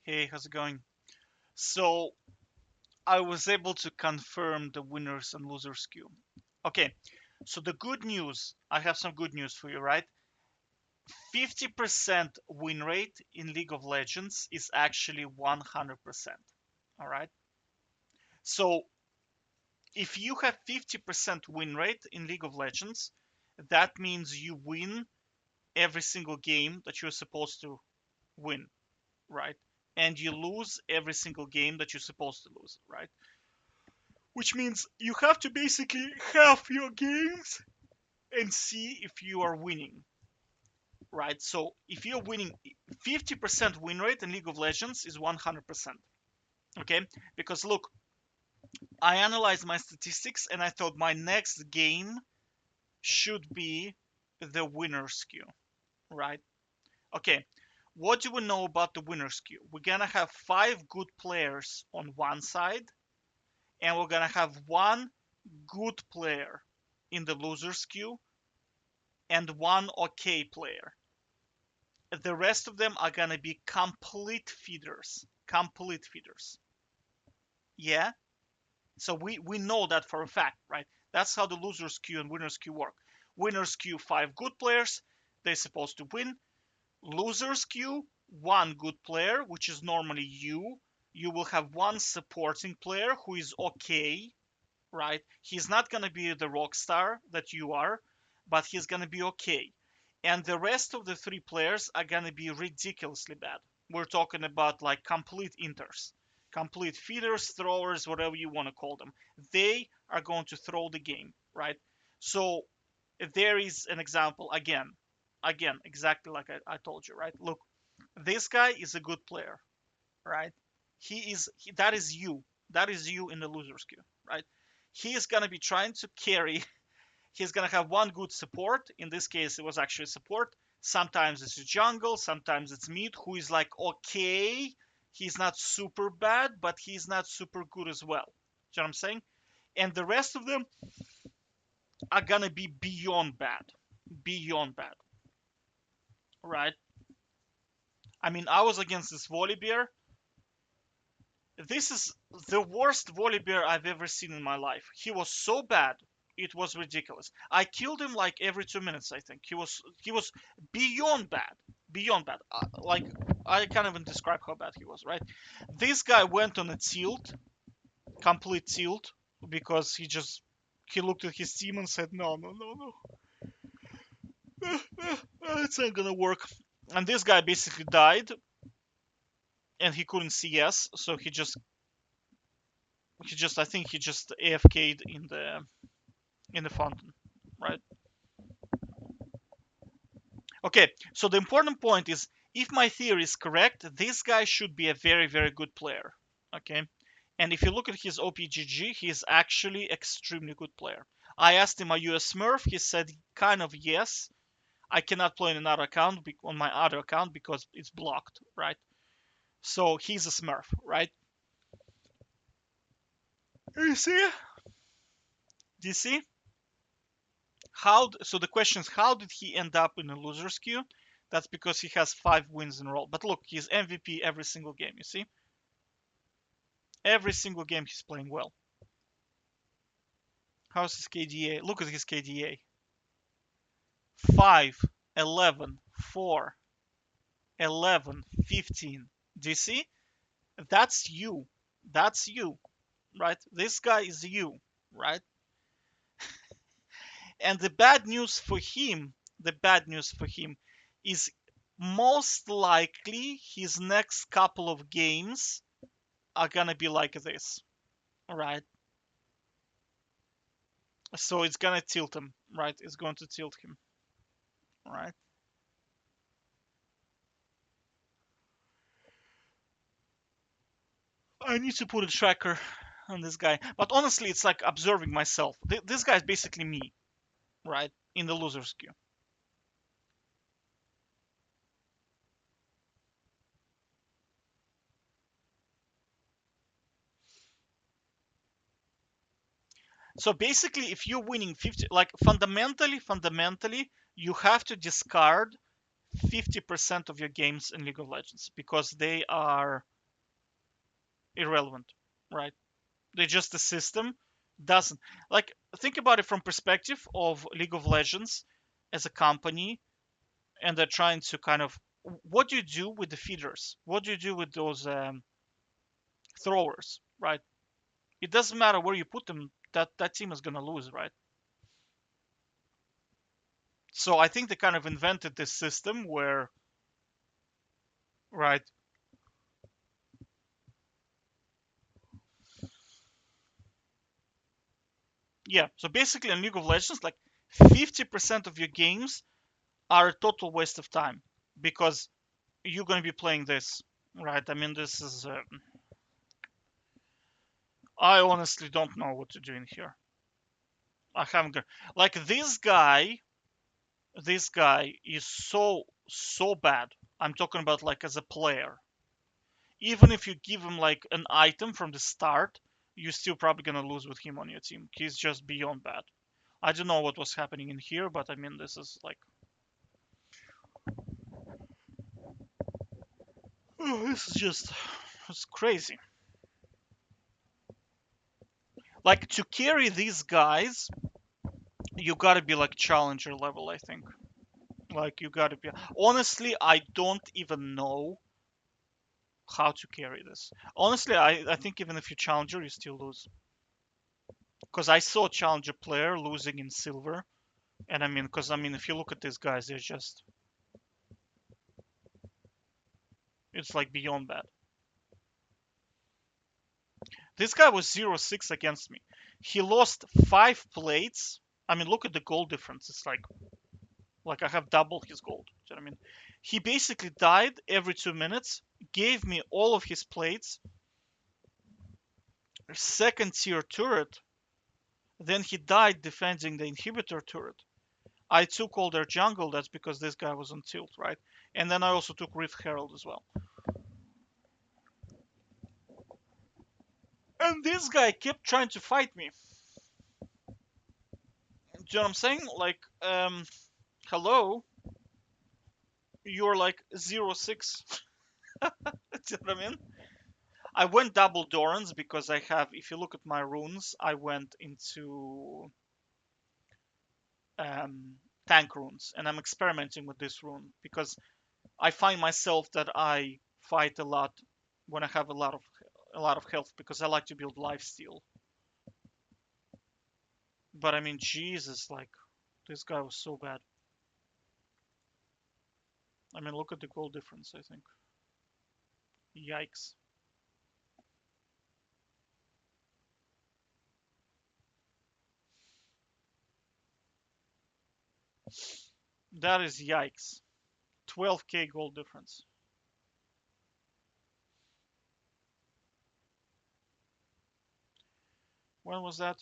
Hey, how's it going? So I was able to confirm the winners and losers queue. Okay, so the good news, I have some good news for you, right? 50% win rate in League of Legends is actually 100%. All right. So if you have 50% win rate in League of Legends, that means you win every single game that you're supposed to win, right? And you lose every single game that you're supposed to lose, right? Which means you have to basically half your games and see if you are winning, right? So if you're winning, 50% win rate in League of Legends is 100%. Okay, because look, I analyzed my statistics and I thought my next game should be the winner's queue, right? Okay, what do we know about the winner's queue? We're gonna have 5 good players on one side, and we're gonna have one good player in the loser's queue and one okay player. The rest of them are gonna be complete feeders. Complete feeders. Yeah. So we know that for a fact, right? That's how the losers queue and winners queue work. Winners queue 5 good players, they're supposed to win. Losers queue 1 good player, which is normally you. You will have one supporting player who is okay, right? He's not gonna be the rock star that you are, but he's gonna be okay. And the rest of the 3 players are gonna be ridiculously bad. We're talking about like complete inters, complete feeders, throwers, whatever you want to call them. They are going to throw the game, right? So there is an example again, exactly like I told you, right? Look, this guy is a good player, right? That is you. That is you in the losers queue, right? He is gonna be trying to carry. He's gonna have one good support. In this case, it was actually support. Sometimes it's a jungle, sometimes it's mid, who is like okay. He's not super bad, but he's not super good as well. You know what I'm saying? And the rest of them are gonna be beyond bad, right? I mean, I was against this Volibear. This is the worst Volibear I've ever seen in my life. He was so bad, it was ridiculous. I killed him like every 2 minutes. I think he was beyond bad, beyond bad. Like I can't even describe how bad he was. Right? This guy went on a tilt, complete tilt, because he looked at his team and said, no, no, no, no, it's not gonna work. And this guy basically died, and he couldn't CS, so I think he just AFK'd in the fountain, right? Okay, so the important point is, if my theory is correct, this guy should be a very, very good player. Okay, and if you look at his OPGG, he's actually extremely good player. I asked him, are you a Smurf? He said kind of yes. I cannot play on my other account because it's blocked, right? So he's a Smurf, right? You see? Do you see? So the question is, how did he end up in a loser's queue? That's because he has 5 wins in a row. But look, he's MVP every single game. You see, every single game he's playing well. How's his KDA? Look at his KDA: 5, 11, 4, 11, 15. Do you see? That's you. That's you, right? This guy is you, right? And the bad news for him is most likely his next couple of games are gonna be like this, right? So it's gonna tilt him, right? It's going to tilt him, right? I need to put a tracker on this guy, but honestly, it's like observing myself. This guy is basically me, right? In the loser's queue. So basically, if you're winning 50, like fundamentally, you have to discard 50% of your games in League of Legends because they are irrelevant, right? They just the system doesn't like think about it from perspective of League of Legends as a company, and they're trying to kind of what do you do with the feeders? What do you do with those throwers, right? It doesn't matter where you put them. That team is gonna lose, right? So I think they kind of invented this system where, right? Yeah. So basically, in League of Legends, like 50% of your games are a total waste of time because you're gonna be playing this, right? I mean, this is. I honestly don't know what to do in here. I haven't got like this guy. This guy is so bad. I'm talking about like as a player. Even if you give him like an item from the start, you're still probably gonna lose with him on your team. He's just beyond bad. I don't know what was happening in here, but I mean this is like this is just it's crazy. Like to carry these guys, you gotta be like challenger level, I think. Like you gotta be. Honestly, I don't even know how to carry this. Honestly, I think even if you challenger, you still lose. Because I saw challenger player losing in silver, and I mean, because I mean, if you look at these guys, they're just it's like beyond that. This guy was 0-6 against me. He lost 5 plates. I mean, look at the gold difference. It's like I have double his gold. Do you know what I mean? He basically died every 2 minutes, gave me all of his plates, second tier turret. Then he died defending the inhibitor turret. I took all their jungle. That's because this guy was on tilt, right? And then I also took Rift Herald as well. And this guy kept trying to fight me. Do you know what I'm saying? Like, hello, you're like 0-6. Do you know what I mean? I went double Dorans because I have, if you look at my runes, I went into um, tank runes, and I'm experimenting with this rune because I find myself that I fight a lot when I have a lot of health because I like to build lifesteal. But I mean, Jesus, like this guy was so bad. I mean, look at the goal difference. I think. Yikes. That is yikes. 12k goal difference. When was that?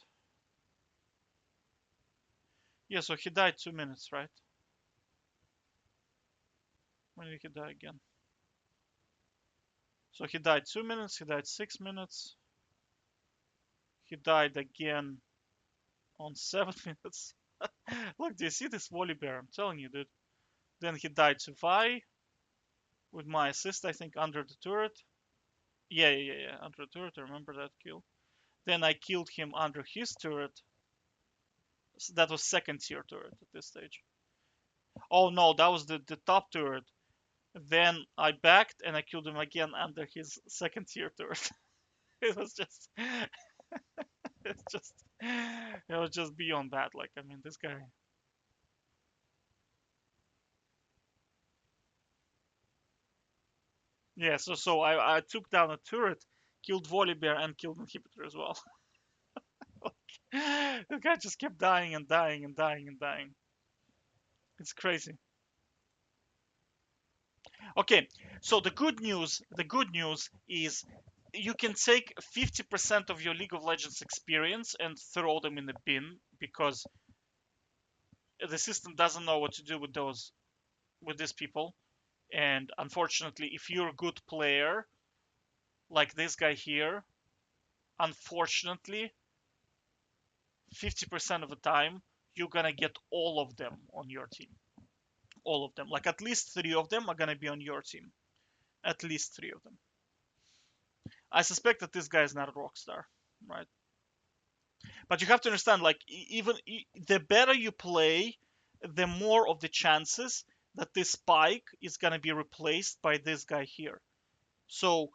Yeah, so he died 2 minutes, right? When did he die again? So he died 2 minutes, he died 6 minutes, he died again on 7 minutes. Look, do you see this volley bear? I'm telling you, dude. Then he died to Vi with my assist, I think, under the turret. Yeah, under the turret. I remember that kill. Then I killed him under his turret. So that was second tier turret at this stage. Oh no, that was the top turret. Then I backed and I killed him again under his second tier turret. It was just, it's just, it was just beyond that. Like, I mean, this guy. Yeah, so I took down a turret, killed Volibear, and killed Inhibitor as well. This guy just kept dying and dying and dying and dying. It's crazy. Okay, so the good news is you can take 50% of your League of Legends experience and throw them in the bin because the system doesn't know what to do with these people. And unfortunately, if you're a good player like this guy here, unfortunately, 50% of the time you're gonna get all of them on your team. All of them, like at least 3 of them are gonna be on your team. At least 3 of them. I suspect that this guy is not a rock star, right? But you have to understand, like, even the better you play, the more of the chances that this spike is gonna be replaced by this guy here. So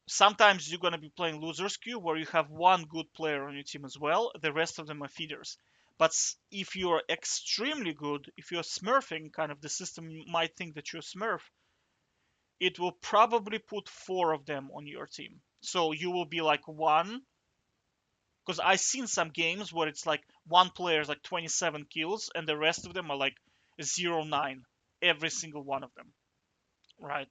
sometimes you're gonna be playing losers queue where you have one good player on your team as well. The rest of them are feeders. But if you're extremely good, if you're smurfing, kind of the system might think that you're smurf, it will probably put four of them on your team. So you will be like one, because I've seen some games where it's like one player is like 27 kills and the rest of them are like 0-9, every single one of them, right?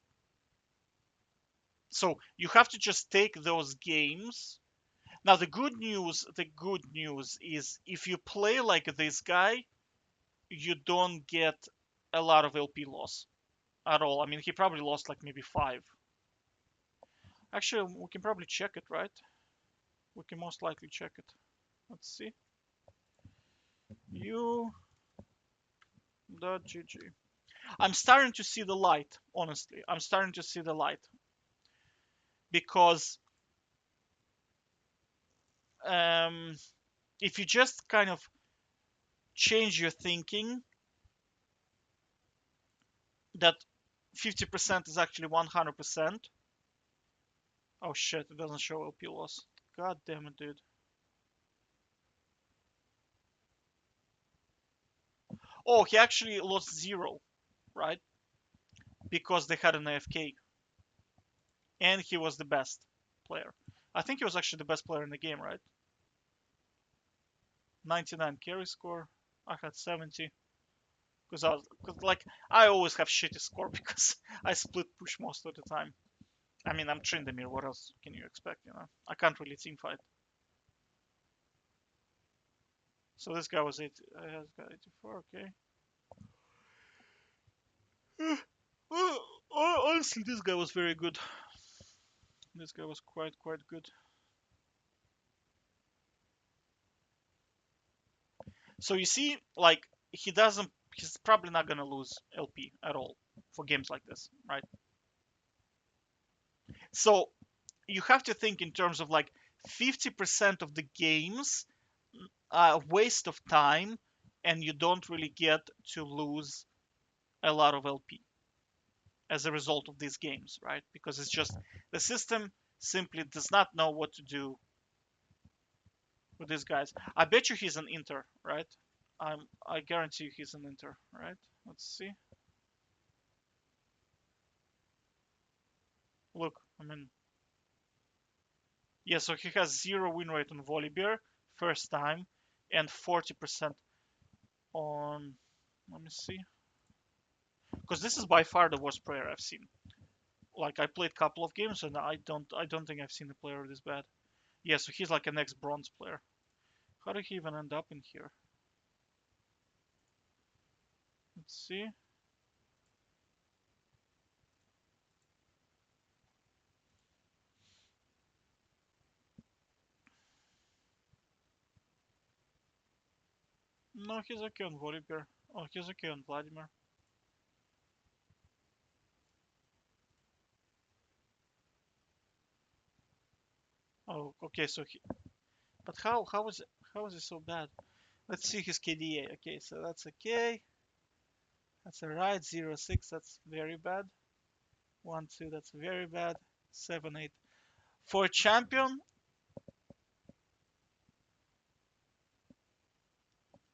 So you have to just take those games. Now the good news is if you play like this guy, you don't get a lot of LP loss at all. I mean, he probably lost like maybe five. Actually, we can probably check it, right? We can most likely check it. Let's see. U.gg. I'm starting to see the light, honestly. I'm starting to see the light because um, if you just kind of change your thinking that 50% is actually 100%. Oh shit, it doesn't show LP loss. God damn it, dude. Oh, he actually lost zero, right? Because they had an AFK. And he was the best player. I think he was actually the best player in the game, right? 99 carry score. I had 70. Because I always have shitty score because I split push most of the time. I mean, I'm Trindamir. What else can you expect? I can't really team fight. So this guy was 84. Okay. Honestly, this guy was very good. This guy was quite good. So you see, like he's probably not gonna lose LP at all for games like this, right? So you have to think in terms of like 50% of the games are a waste of time, and you don't really get to lose a lot of LP as a result of these games, right? Because it's just the system simply does not know what to do with these guys. I bet you he's an Inter, right? I guarantee you he's an Inter, right? Let's see. Look, I mean, yeah, so he has zero win rate on Volibear first time and 40% on. Let me see, because this is by far the worst player I've seen. Like I played a couple of games and I don't think I've seen a player this bad. Yeah, so he's like an ex bronze player. How did he even end up in here? Let's see. No, he's okay on Volibear. Oh, he's okay on Vladimir. Oh, okay. So but how is it so bad? Let's see his KDA. Okay, so that's okay. That's alright. 0-6. That's very bad. 1-2. That's very bad. 7-8. For a champion,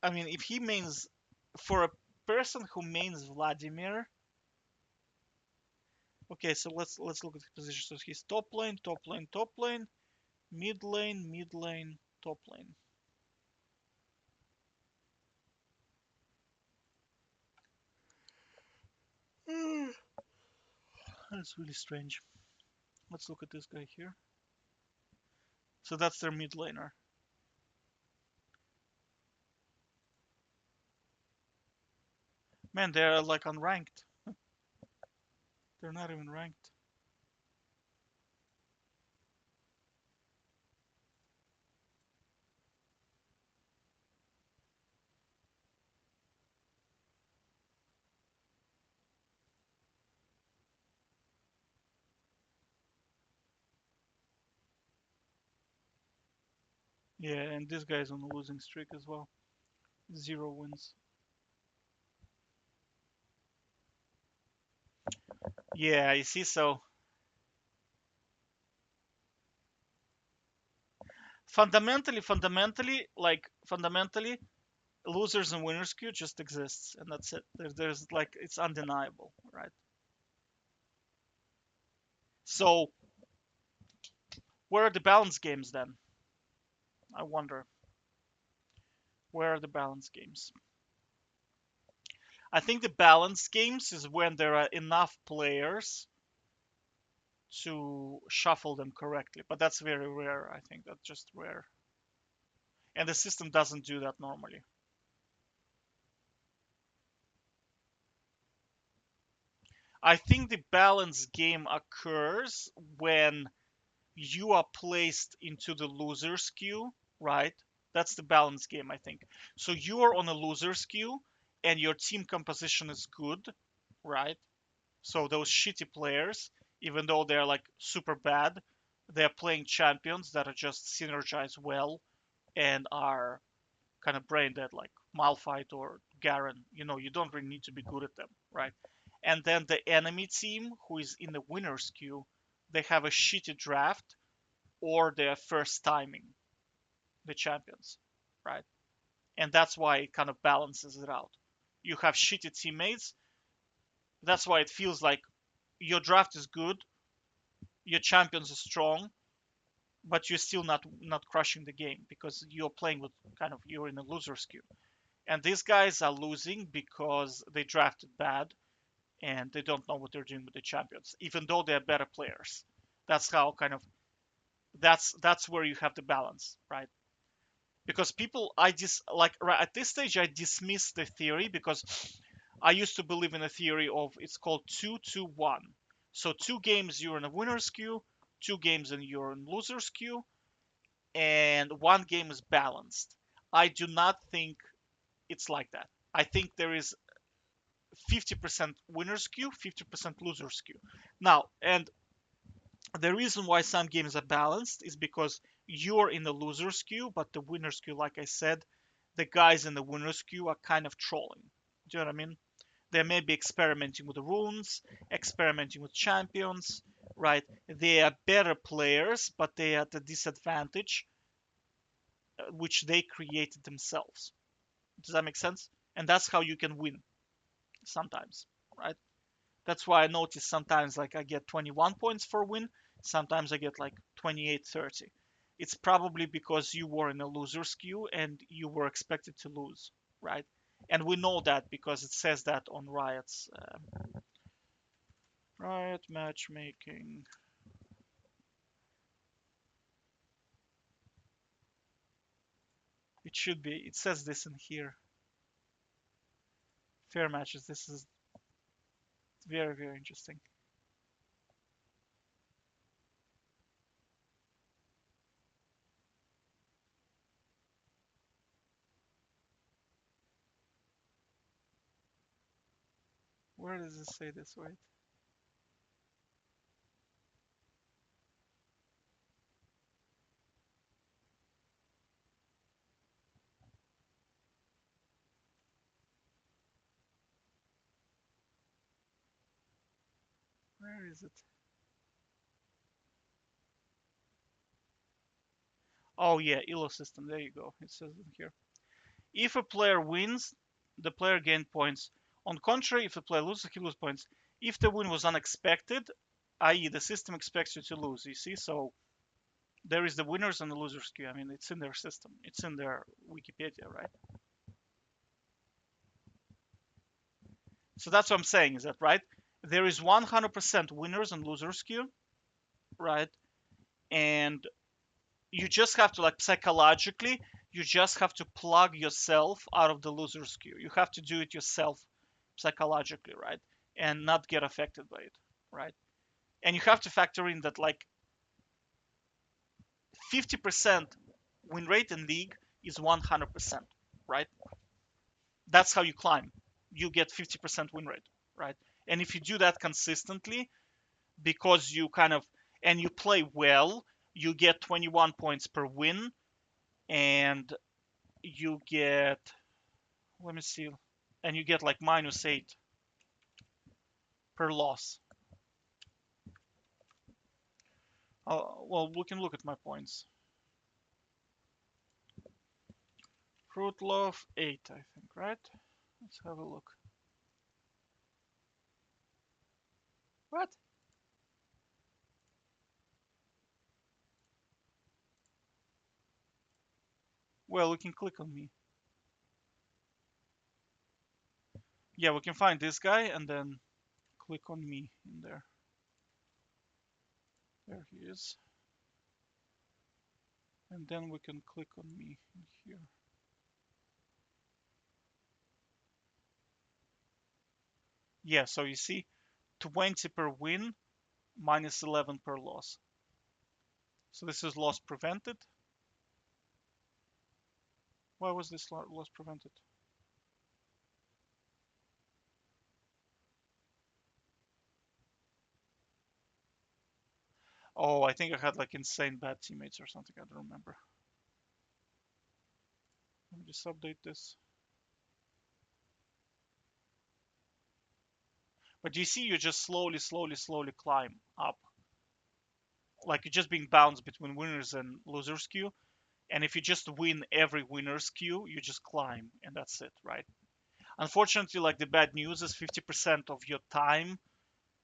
I mean, if he mains for a person who mains Vladimir. Okay, so let's look at his position. So he's top lane, top lane, top lane, mid lane, mid lane, top lane. That's really strange. Let's look at this guy here. So that's their mid laner. Man, they're like unranked. They're not even ranked. Yeah, and this guy's on a losing streak as well. 0 wins. Yeah, you see, so fundamentally, losers and winners queue just exists, and that's it. There's like it's undeniable, right? So where are the balance games then? I wonder where are the balance games. I think the balance games is when there are enough players to shuffle them correctly, but that's very rare. I think that's just rare, and the system doesn't do that normally. I think the balance game occurs when you are placed into the loser's queue, right? That's the balance game, I think. So you are on a loser's queue and your team composition is good, right? So those shitty players, even though they're like super bad, they're playing champions that are just synergize well and are kind of brain dead, like Malphite or Garen. You don't really need to be good at them, right? And then the enemy team, who is in the winner's queue, they have a shitty draft or they're first timing the champions, right? And that's why it kind of balances it out. You have shitty teammates. That's why it feels like your draft is good, your champions are strong, but you're still not crushing the game because you're playing with kind of you're in a loser's queue. And these guys are losing because they drafted bad and they don't know what they're doing with the champions, even though they're better players. That's how kind of that's where you have the balance, right? Because people I just like right at this stage I dismiss the theory because I used to believe in a theory of it's called 2-2-1. So 2 games you're in a winner's queue, 2 games and you're in loser's queue, and 1 game is balanced. I do not think it's like that. I think there is 50% winner's queue, 50% loser's queue. Now, and the reason why some games are balanced is because you're in the loser's queue, but the winner's queue, like I said, the guys in the winner's queue are kind of trolling. Do you know what I mean? They may be experimenting with the runes, experimenting with champions, right? They are better players, but they are at a disadvantage, which they created themselves. Does that make sense? And that's how you can win sometimes, right? That's why I notice sometimes like I get 21 points for a win, sometimes I get like 28, 30. It's probably because you were in a loser's queue and you were expected to lose, right? And we know that because it says that on Riot's Riot matchmaking. It should be. It says this in here. Fair matches. This is very, very interesting. Where does it say this? Wait. Where is it? Oh yeah, elo system. There you go. It says in here. If a player wins, the player gains points. On contrary, if a player loses, he loses points. If the win was unexpected, i.e., the system expects you to lose. You see, so there is the winners and the losers queue. I mean, it's in their system. It's in their Wikipedia, right? So that's what I'm saying. Is that right? There is 100% winners and losers queue, right? And you just have to like psychologically, you just have to plug yourself out of the loser's queue. You have to do it yourself psychologically, right? And not get affected by it, right? And you have to factor in that like 50% win rate in league is 100%, right? That's how you climb. You get 50% win rate, right? And if you do that consistently, because you kind of and you play well, you get 21 points per win, and you get, let me see, and you get like -8 per loss. Well, we can look at my points. Fruit loaf 8, I think, right? Let's have a look. What? Well, we can click on me. Yeah, we can find this guy and then click on me in there. There he is. And then we can click on me in here. Yeah, so you see 20 per win, -11 per loss. So this is loss prevented. Why was this loss prevented? Oh, I think I had like insane bad teammates or something. I don't remember. Let me just update this. But you see, you just slowly climb up. Like you're just being bounced between winners and losers queue. And if you just win every winner's queue, you just climb, and that's it, right? Unfortunately, like the bad news is 50% of your time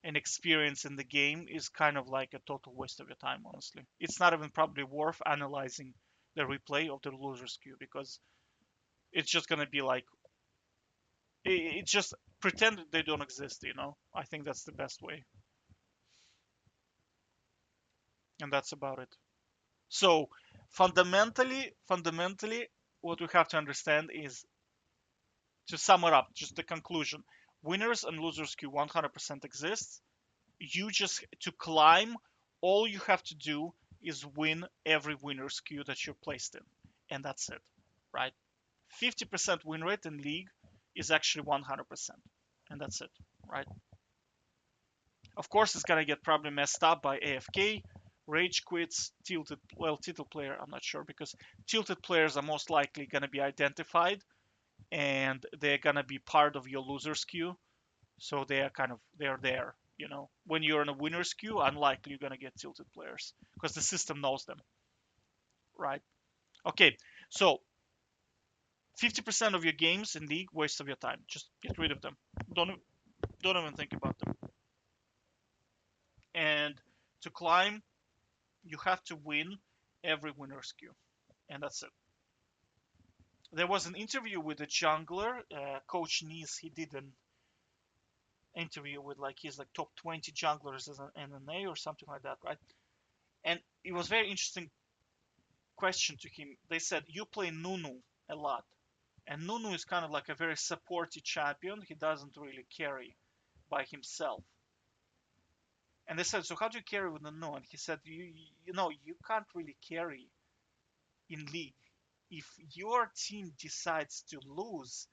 and experience in the game is kind of like a total waste of your time, honestly. It's not even probably worth analyzing the replay of the loser's queue because it's just gonna be like it's just pretend they don't exist, you know? I think that's the best way. And that's about it. So fundamentally, what we have to understand is to sum it up, just the conclusion. Winners and losers queue 100% exists. You just to climb, all you have to do is win every winner's queue that you're placed in, and that's it, right? 50% win rate in league is actually 100%, and that's it, right? Of course, it's gonna get probably messed up by AFK, rage quits, tilted. Well, tilted player, I'm not sure because tilted players are most likely gonna be identified and they're gonna be part of your loser's queue, so they're there. You know, when you're in a winner's queue, unlikely you're gonna get tilted players because the system knows them, right? Okay, so 50% of your games in league waste of your time. Just get rid of them. Don't don't even think about them. And to climb, you have to win every winner's queue, and that's it. There was an interview with a jungler, Coach Nice. He did an interview with like his like top 20 junglers as an NNA or something like that, right? And it was very interesting question to him. They said you play Nunu a lot, and Nunu is kind of like a very supporty champion. He doesn't really carry by himself. And they said, so how do you carry with Nunu? And he said, you know you can't really carry in league. If your team decides to lose,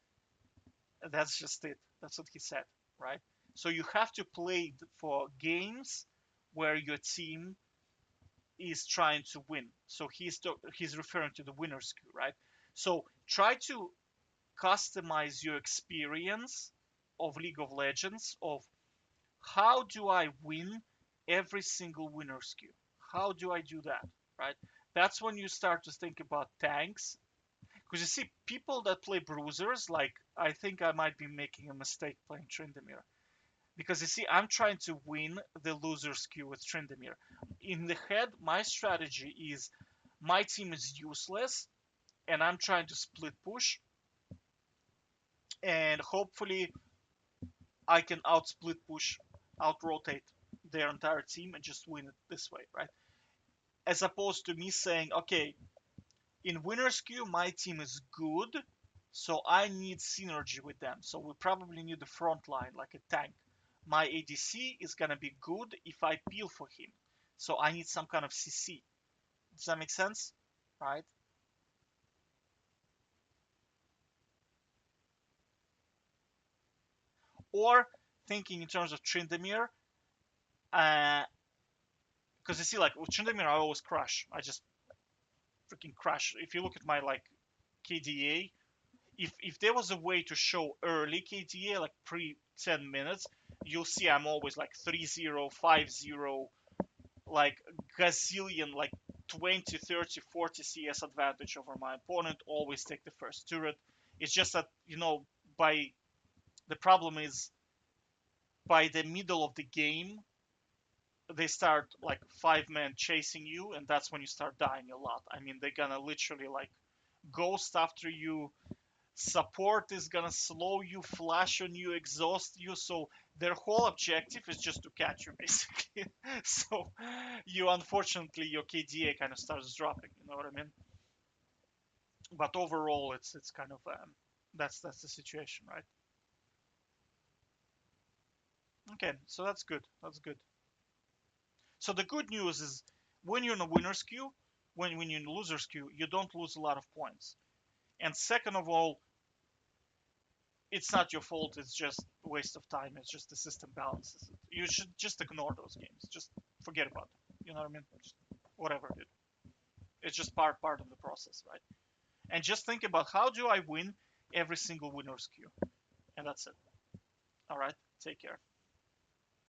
that's just it. That's what he said, right? So you have to play for games where your team is trying to win. So he's referring to the winner's queue, right? So try to customize your experience of League of Legends of how do I win every single winner's queue? How do I do that, right? That's when you start to think about tanks. Because you see, people that play bruisers, like I think I might be making a mistake playing Tryndamere. Because you see, I'm trying to win the loser's queue with Tryndamere. In the head, my strategy is my team is useless, and I'm trying to split push, and hopefully I can out split push, out rotate their entire team and just win it this way, right? As opposed to me saying, okay, in winner's queue, my team is good, so I need synergy with them. So we probably need the front line, like a tank. My ADC is gonna be good if I peel for him. So I need some kind of CC. Does that make sense? Right? Or thinking in terms of Tryndamere, because you see, like with Tryndamere, I always crush. I just freaking crash. If you look at my like KDA, if there was a way to show early KDA, like pre 10 minutes, you'll see I'm always like 3-0, 5-0, like gazillion, like 20, 30, 40 CS advantage over my opponent, always take the first turret. It's just that, by the problem is by the middle of the game, they start like 5 men chasing you, and that's when you start dying a lot. I mean, they're gonna literally like ghost after you. Support is gonna slow you, flash on you, exhaust you. So their whole objective is just to catch you, basically. So you, unfortunately, your KDA kind of starts dropping. You know what I mean? But overall, it's kind of that's the situation, right? Okay, so that's good. That's good. So the good news is when you're in a winner's queue, when you're in a loser's queue, you don't lose a lot of points. And second of all, it's not your fault. It's just a waste of time. It's just the system balances it. You should just ignore those games. Just forget about them. You know what I mean? Just whatever, dude. It's just part of the process, right? And just think about how do I win every single winner's queue, and that's it. All right. Take care.